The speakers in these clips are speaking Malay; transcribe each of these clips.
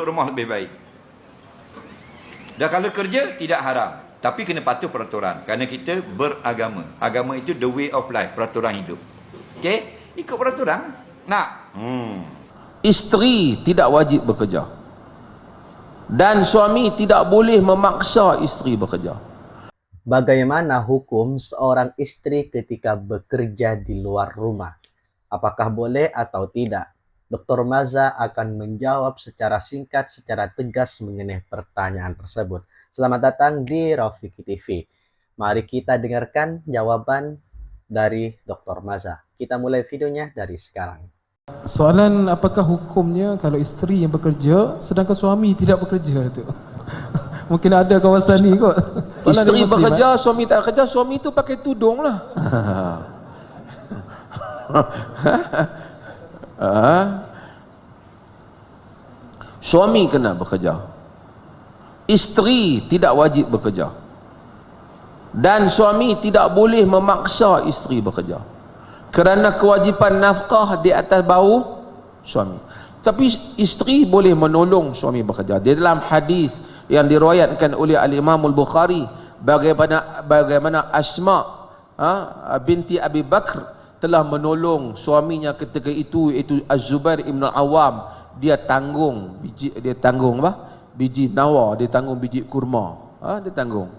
rumah lebih baik. Dan kalau kerja tidak haram, tapi kena patuh peraturan kerana kita beragama. Agama itu the way of life, peraturan hidup. Okey, ikut peraturan. Nak. Isteri tidak wajib bekerja dan suami tidak boleh memaksa isteri bekerja. Bagaimana hukum seorang istri ketika bekerja di luar rumah? Apakah boleh atau tidak? Dr. Maza akan menjawab secara singkat, secara tegas mengenai pertanyaan tersebut. Selamat datang di Rafiki TV. Mari kita dengarkan jawaban dari Dr. Maza. Kita mulai videonya dari sekarang. Soalan apakah hukumnya kalau isteri yang bekerja sedangkan suami tidak bekerja tu? Mungkin ada kawasan ni kot. Isteri bekerja, suami tak kerja, suami tu pakai tudung lah. Suami kena bekerja, isteri tidak wajib bekerja, dan suami tidak boleh memaksa isteri bekerja kerana kewajipan nafkah di atas bahu suami. Tapi isteri boleh menolong suami bekerja. Di dalam hadis yang diriwayatkan oleh Al-Imam Al-Bukhari, bagaimana Asma binti Abi Bakr telah menolong suaminya ketika itu, iaitu Az-Zubair ibn Awam. Dia tanggung biji nawa, dia tanggung biji kurma, dia tanggung.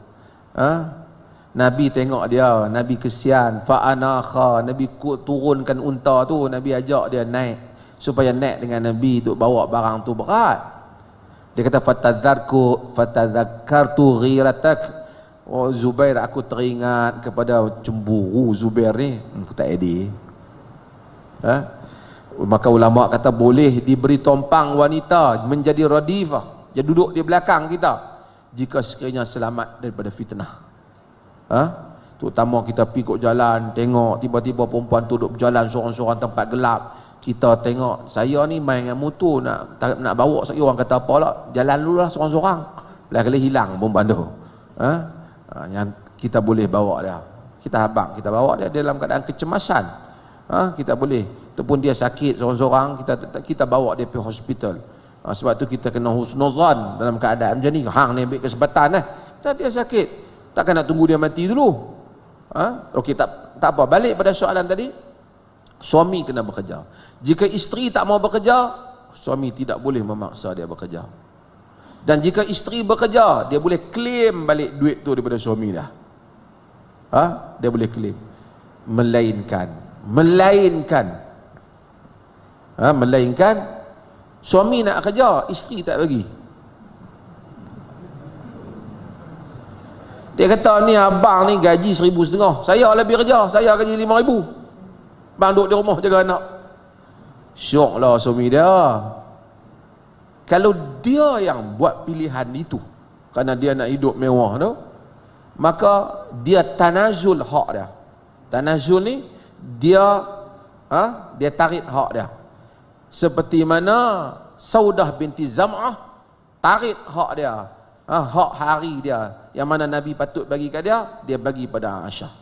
Nabi tengok dia, Nabi kesian, fa'anakha, Nabi turunkan unta tu, Nabi ajak dia naik supaya naik dengan Nabi untuk bawa barang tu berat. Dia kata fatadzakkartu ghiratak. Oh Zubair, aku teringat kepada cemburu Zubair ni. Aku tak edih. Maka ulama kata boleh diberi tompang wanita menjadi radifah, dia duduk di belakang kita jika sekiranya selamat daripada fitnah. Terutama kita pergi kot jalan, tengok tiba-tiba perempuan tu duduk berjalan seorang-seorang tempat gelap, kita tengok, saya ni main dengan motor nak bawa sekali, orang kata apa lah, jalan dulu lah seorang-seorang, lah kali hilang perempuan tu. Yang kita boleh bawa dia, kita bawa dia dalam keadaan kecemasan. Kita boleh, ataupun dia sakit seorang-seorang, kita bawa dia pergi hospital. Sebab tu kita kena husnuzan dalam keadaan macam ni. Hang ni ambil kesempatan dia sakit, takkan nak tunggu dia mati dulu. Okey, tak apa, balik pada soalan tadi. Suami kena bekerja. Jika isteri tak mau bekerja, suami tidak boleh memaksa dia bekerja. Dan jika isteri bekerja, dia boleh claim balik duit tu daripada suami dah. Dia boleh claim. Melainkan suami nak kerja, isteri tak bagi. Dia kata, ni abang ni gaji 1,500, saya lebih kerja, saya gaji 5,000, abang duduk di rumah jaga anak. Syok lah suami dia. Kalau dia yang buat pilihan itu kerana dia nak hidup mewah tu, maka dia tanazul hak dia. Tanazul ni dia tarik hak dia. Seperti mana Saudah binti Zam'ah tarik hak dia, hak hari dia yang mana Nabi patut bagi kat dia, dia bagi pada Aisyah.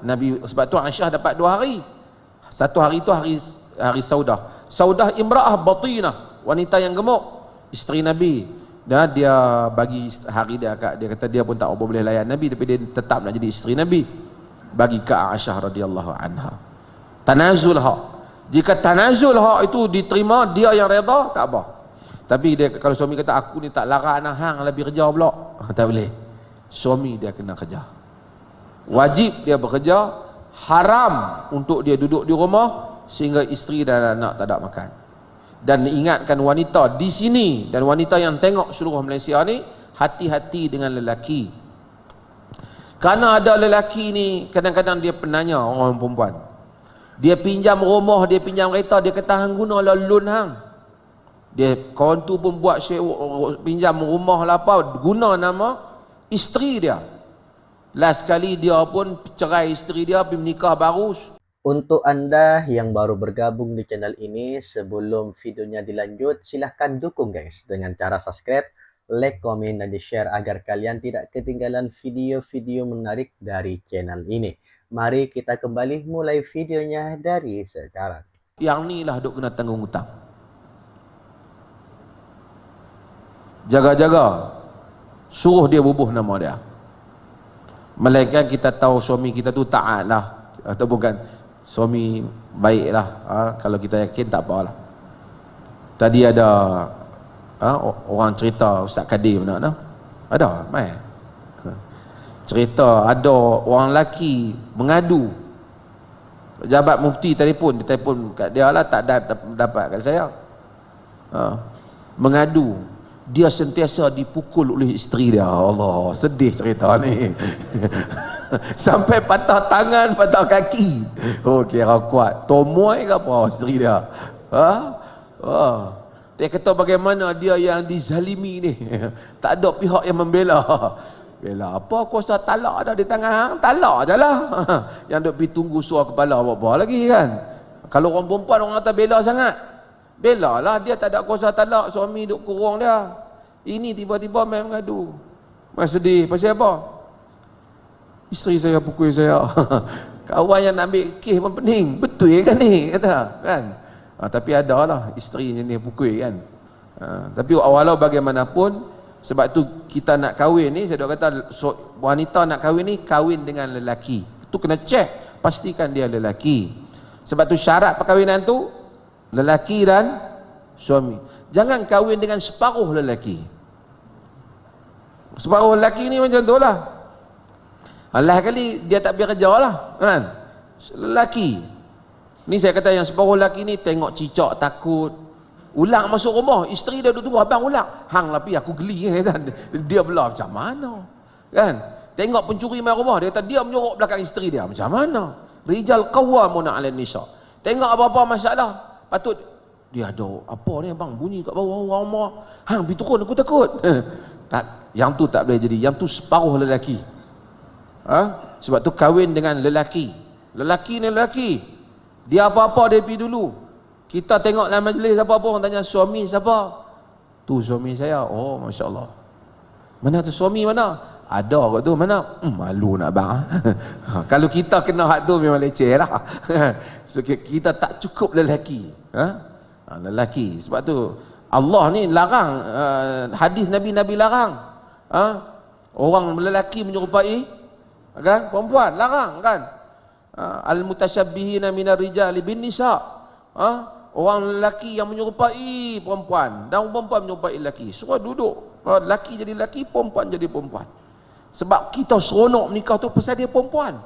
Nabi, sebab tu Aisyah dapat 2 hari. Satu hari tu hari Saudah. Saudah imra'ah batinah, wanita yang gemuk, isteri Nabi. Dan dia bagi hari dia kat, dia kata dia pun tak apa boleh layan Nabi, tapi dia tetap nak jadi isteri Nabi, bagi ke Aisyah radhiyallahu anha. Tanazul hak. Jika tanazul hak itu diterima, dia yang redha, tak apa. Tapi dia, kalau suami kata aku ni tak larat nak hang lebih kerja pula, tak boleh. Suami dia kena kerja. Wajib dia bekerja, haram untuk dia duduk di rumah sehingga isteri dan anak tak ada makan. Dan ingatkan wanita di sini dan wanita yang tengok seluruh Malaysia ni, hati-hati dengan lelaki. Kerana ada lelaki ni kadang-kadang dia penanya orang perempuan. Dia pinjam rumah, dia pinjam kereta, dia kata hang gunalah loan hang. Dia kawan tu pun buat pinjam rumah lah apa, guna nama isteri dia. Last kali dia pun cerai isteri dia, pergi menikah baru. Untuk Anda yang baru bergabung di channel ini, sebelum videonya dilanjut, silahkan dukung guys dengan cara subscribe, like, komen, dan di-share agar kalian tidak ketinggalan video-video menarik dari channel ini. Mari kita kembali mulai videonya dari sekarang. Yang ni lah duk kena tanggung hutang. jaga-jaga, suruh dia bubuh nama dia. Melainkan kita tahu suami kita tu taat lah, atau bukan suami baik lah, kalau kita yakin tak apalah. Tadi ada orang cerita, Ustaz Kadir benar tak? Ada mai cerita ada orang lelaki mengadu, pejabat mufti telefon, dia telefon kat dia lah, tak dapat kat saya. Mengadu dia sentiasa dipukul oleh isteri dia. Allah, sedih cerita ni. Sampai patah tangan, patah kaki. Oh, kira kuat. Tomoy ke apa isteri dia? Dia kata bagaimana dia yang dizalimi ni. Tak ada pihak yang membela. Bela apa, kuasa talak dah di tangan hang, talak je lah. Yang duk pergi tunggu suar kepala apa-apa lagi kan. Kalau orang perempuan orang kata bela sangat, bela lah, dia tak ada kuasa talak, suami duk kurung dia. Ini tiba-tiba main mengadu. Main sedih, pasal apa? Isteri saya pukul saya. Kawan yang nak ambil kes pun pening. Betul kan ni, kata kan. Tapi ada lah isteri ni pukul kan. Tapi walau bagaimanapun, sebab tu kita nak kahwin ni, saya dah kata wanita nak kahwin ni kahwin dengan lelaki. Tu kena cek, pastikan dia lelaki. Sebab tu syarat perkahwinan tu lelaki dan suami. Jangan kahwin dengan separuh lelaki. Separuh lelaki ni macam tu lah. Allah kali dia tak pergi kerja lah kan. Lelaki ni saya kata yang separuh lelaki ni tengok cicak takut, ulang masuk rumah, isteri dia duduk tunggu, abang ulang, hang lah pi aku geli kan. Dia belah macam mana kan. Tengok pencuri main rumah, dia kata dia menyorok belakang isteri dia, macam mana. Rijal qawwamuna 'alan nisa. Tengok apa-apa masalah, patut dia ada apa ni abang bunyi kat bawah rumah, hang pergi turun aku takut. Tak, yang tu tak boleh jadi, yang tu separuh lelaki. Sebab tu kahwin dengan lelaki. Lelaki ni lelaki, dia apa-apa dia pergi dulu. Kita tengok dalam majlis apa-apa, orang tanya suami siapa? Tu suami saya. Oh, Masya Allah. Mana tu suami mana? Ada kat tu, mana? Malu nak bang. Kalau kita kena hak tu memang leceh lah. So, kita tak cukup lelaki. Lelaki. Sebab tu Allah ni larang, hadis Nabi larang. Orang lelaki menyerupai kan perempuan, larang kan. Al-mutasyabbihina minar rijali bin nisa. Orang lelaki yang menyerupai perempuan dan perempuan menyerupai lelaki, suruh duduk. Lelaki jadi lelaki, perempuan jadi perempuan. Sebab kita seronok menikah tu pasal dia perempuan,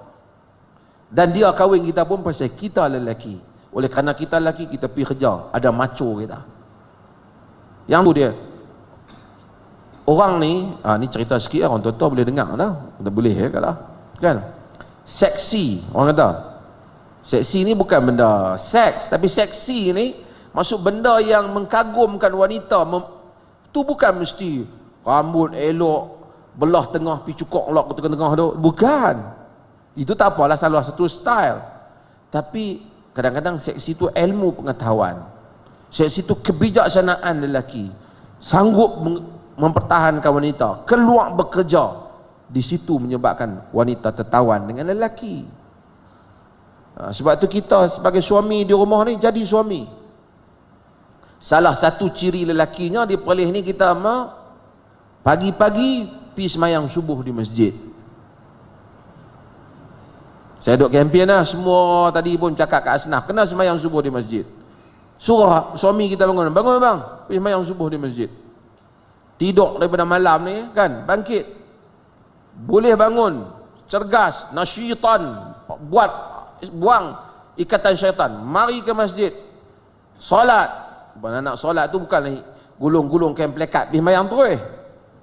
dan dia kahwin kita pun pasal kita lelaki. Oleh kerana kita lelaki, kita pergi kerja, ada macho kita. Yang tu dia orang ni, ni cerita sikit, orang tua-tua boleh dengar tak? Boleh kalau kan. Seksi, orang kata seksi ni bukan benda seks, tapi seksi ni maksud benda yang mengkagumkan wanita. Tu bukan mesti rambut elok, belah tengah pi cukok lock ke tengah-tengah tu, bukan. Itu tak apalah, salah satu style. Tapi kadang-kadang seksi tu ilmu pengetahuan, seksi tu kebijaksanaan lelaki, sanggup mempertahankan wanita, keluar bekerja. Di situ menyebabkan wanita tertawan dengan lelaki. Sebab tu kita sebagai suami di rumah ni jadi suami. Salah satu ciri lelakinya di Perlis ni, kita pagi-pagi pergi semayang subuh di masjid. Saya duk kempen lah, semua tadi pun cakap kat Asnaf, kena semayang subuh di masjid. Suruh suami kita bangun bang, pergi semayang subuh di masjid. Tidur daripada malam ni kan, bangkit, boleh bangun, cergas, nasyitan, buang ikatan syaitan, mari ke masjid, solat. Nak solat tu bukan gulung-gulung kain plekat pergi mayang terus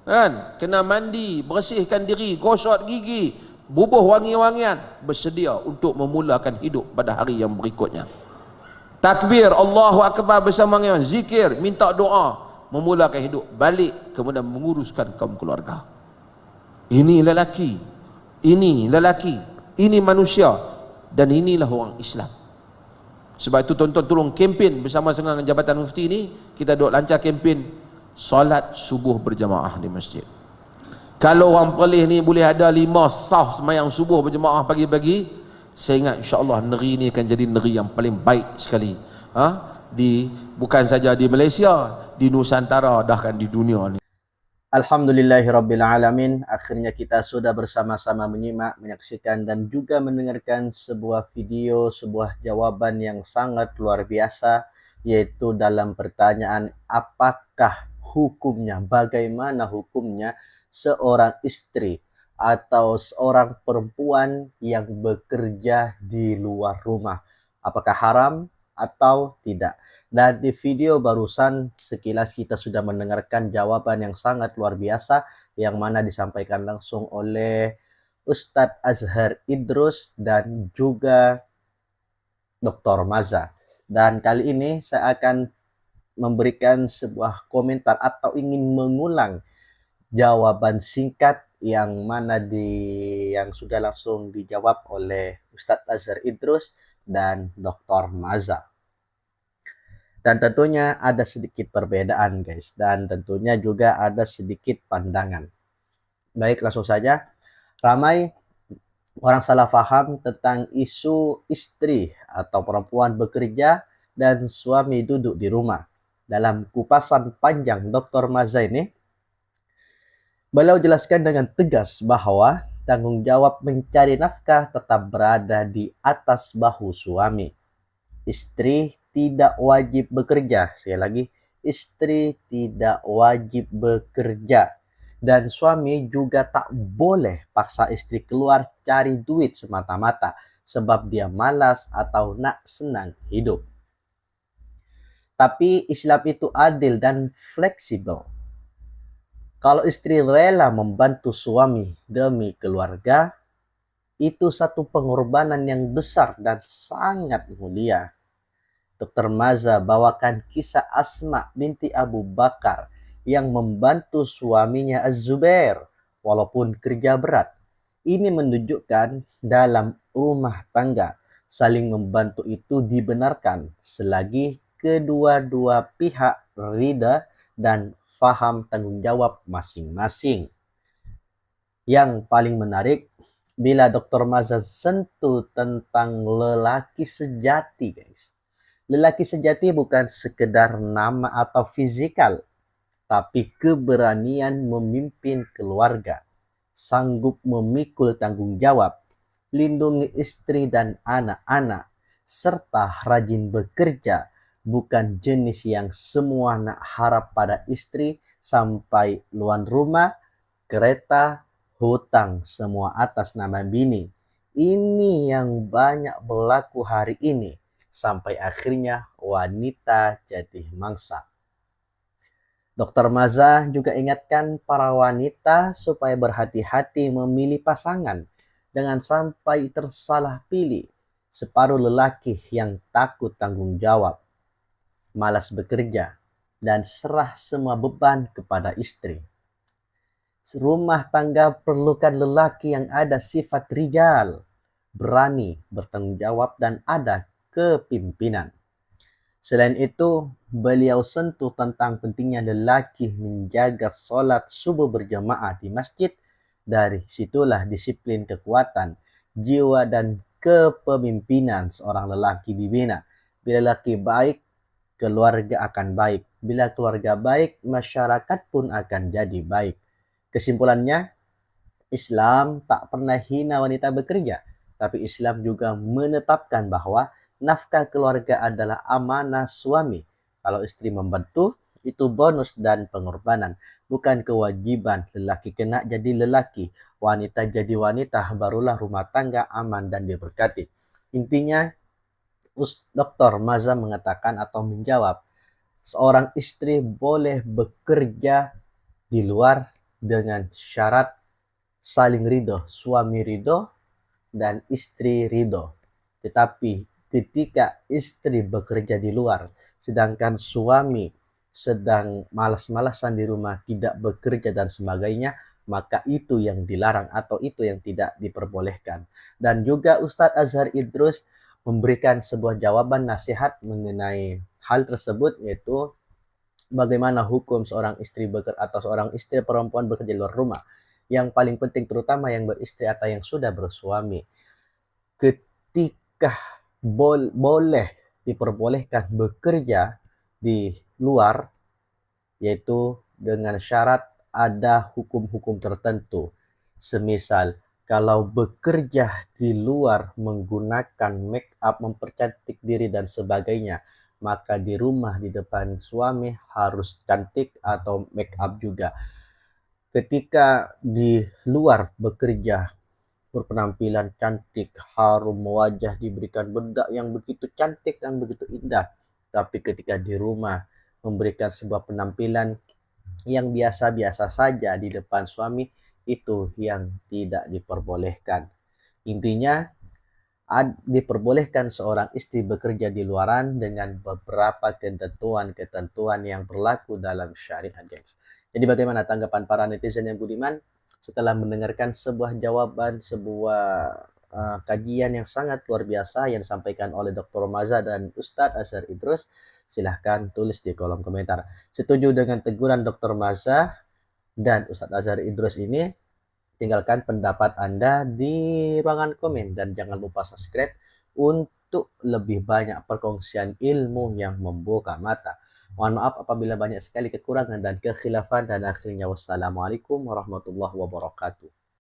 kan. Kena mandi, bersihkan diri, gosok gigi, bubuh wangi-wangian, bersedia untuk memulakan hidup pada hari yang berikutnya. Takbir, Allahu Akbar bersama dengan zikir, minta doa, memulakan hidup, balik kemudian menguruskan kaum keluarga. Ini lelaki, ini manusia, dan inilah orang Islam. Sebab itu tuan-tuan tolong kempen bersama dengan Jabatan Mufti ni, kita duk lancar kempen solat subuh berjamaah di masjid. Kalau orang Perlis ni boleh ada 5 saf semayang subuh berjamaah pagi-pagi, saya ingat insya-Allah negeri ni akan jadi negeri yang paling baik sekali. Bukan saja di Malaysia, di Nusantara, bahkan di dunia ni. Alhamdulillahirrabbilalamin. Akhirnya kita sudah bersama-sama menyimak, menyaksikan dan juga mendengarkan sebuah video, sebuah jawaban yang sangat luar biasa, yaitu dalam pertanyaan apakah hukumnya, bagaimana hukumnya seorang istri atau seorang perempuan yang bekerja di luar rumah. Apakah haram atau tidak? Dan di video barusan sekilas kita sudah mendengarkan jawaban yang sangat luar biasa yang mana disampaikan langsung oleh Ustadz Azhar Idrus dan juga Dr. Maza. Dan kali ini saya akan memberikan sebuah komentar atau ingin mengulang jawaban singkat yang mana yang sudah langsung dijawab oleh Ustadz Azhar Idrus dan Dr. Maza. Dan tentunya ada sedikit perbedaan guys, dan tentunya juga ada sedikit pandangan. Baik, langsung saja. Ramai orang salah paham tentang isu istri atau perempuan bekerja dan suami duduk di rumah. Dalam kupasan panjang Dr. Maza ini, beliau jelaskan dengan tegas bahwa tanggung jawab mencari nafkah tetap berada di atas bahu suami. Istri tidak wajib bekerja. Sekali lagi, istri tidak wajib bekerja. Dan suami juga tak boleh paksa istri keluar cari duit semata-mata sebab dia malas atau nak senang hidup. Tapi Islam itu adil dan fleksibel. Kalau istri rela membantu suami demi keluarga, itu satu pengorbanan yang besar dan sangat mulia. Dr. Maza bawakan kisah Asma binti Abu Bakar yang membantu suaminya Az-Zubair walaupun kerja berat. Ini menunjukkan dalam rumah tangga saling membantu itu dibenarkan selagi kedua-dua pihak ridha dan faham tanggung jawab masing-masing. Yang paling menarik bila Dr. Maza sentuh tentang lelaki sejati guys. Lelaki sejati bukan sekedar nama atau fisikal, tapi keberanian memimpin keluarga, sanggup memikul tanggung jawab, lindungi istri dan anak-anak, serta rajin bekerja, bukan jenis yang semua nak harap pada istri sampai luar rumah, kereta, hutang, semua atas nama bini. Ini yang banyak berlaku hari ini. Sampai akhirnya wanita jadi mangsa. Dr. Maza juga ingatkan para wanita supaya berhati-hati memilih pasangan dengan sampai tersalah pilih separuh lelaki yang takut tanggung jawab, malas bekerja, dan serah semua beban kepada istri. Rumah tangga perlukan lelaki yang ada sifat rijal, berani, bertanggung jawab, dan ada kepimpinan. Selain itu, beliau sentuh tentang pentingnya lelaki menjaga sholat subuh berjamaah di masjid. Dari situlah disiplin kekuatan, jiwa dan kepemimpinan seorang lelaki dibina. Bila lelaki baik, keluarga akan baik. Bila keluarga baik, masyarakat pun akan jadi baik. Kesimpulannya, Islam tak pernah hina wanita bekerja, tapi Islam juga menetapkan bahwa nafkah keluarga adalah amanah suami. Kalau istri membantu, itu bonus dan pengorbanan, bukan kewajiban. Lelaki kena jadi lelaki, wanita jadi wanita, barulah rumah tangga aman dan diberkati. Intinya, Dr. Maza mengatakan atau menjawab, seorang istri boleh bekerja di luar dengan syarat saling ridho, suami ridho dan istri ridho. Tetapi ketika istri bekerja di luar, sedangkan suami sedang malas-malasan di rumah, tidak bekerja dan sebagainya, maka itu yang dilarang atau itu yang tidak diperbolehkan. Dan juga Ustadz Azhar Idrus memberikan sebuah jawaban nasihat mengenai hal tersebut, yaitu bagaimana hukum seorang istri bekerja atau seorang istri perempuan bekerja di luar rumah. Yang paling penting terutama yang beristri atau yang sudah bersuami, ketika boleh diperbolehkan bekerja di luar, yaitu dengan syarat ada hukum-hukum tertentu. Semisal kalau bekerja di luar menggunakan make up, mempercantik diri dan sebagainya, maka di rumah di depan suami harus cantik atau make up juga. Ketika di luar bekerja berpenampilan cantik, harum, wajah diberikan bedak yang begitu cantik dan begitu indah. Tapi ketika di rumah memberikan sebuah penampilan yang biasa-biasa saja di depan suami, itu yang tidak diperbolehkan. Intinya, diperbolehkan seorang istri bekerja di luaran dengan beberapa ketentuan-ketentuan yang berlaku dalam syariat, guys. Jadi bagaimana tanggapan para netizen yang budiman setelah mendengarkan sebuah jawaban, sebuah kajian yang sangat luar biasa yang disampaikan oleh Dr. Maza dan Ustadz Azhar Idrus? Silahkan tulis di kolom komentar. Setuju dengan teguran Dr. Maza dan Ustadz Azhar Idrus ini? Tinggalkan pendapat Anda di ruangan komen dan jangan lupa subscribe untuk lebih banyak perkongsian ilmu yang membuka mata. Mohon maaf apabila banyak sekali kekurangan dan kekhilafan, dan akhirnya wassalamualaikum warahmatullahi wabarakatuh.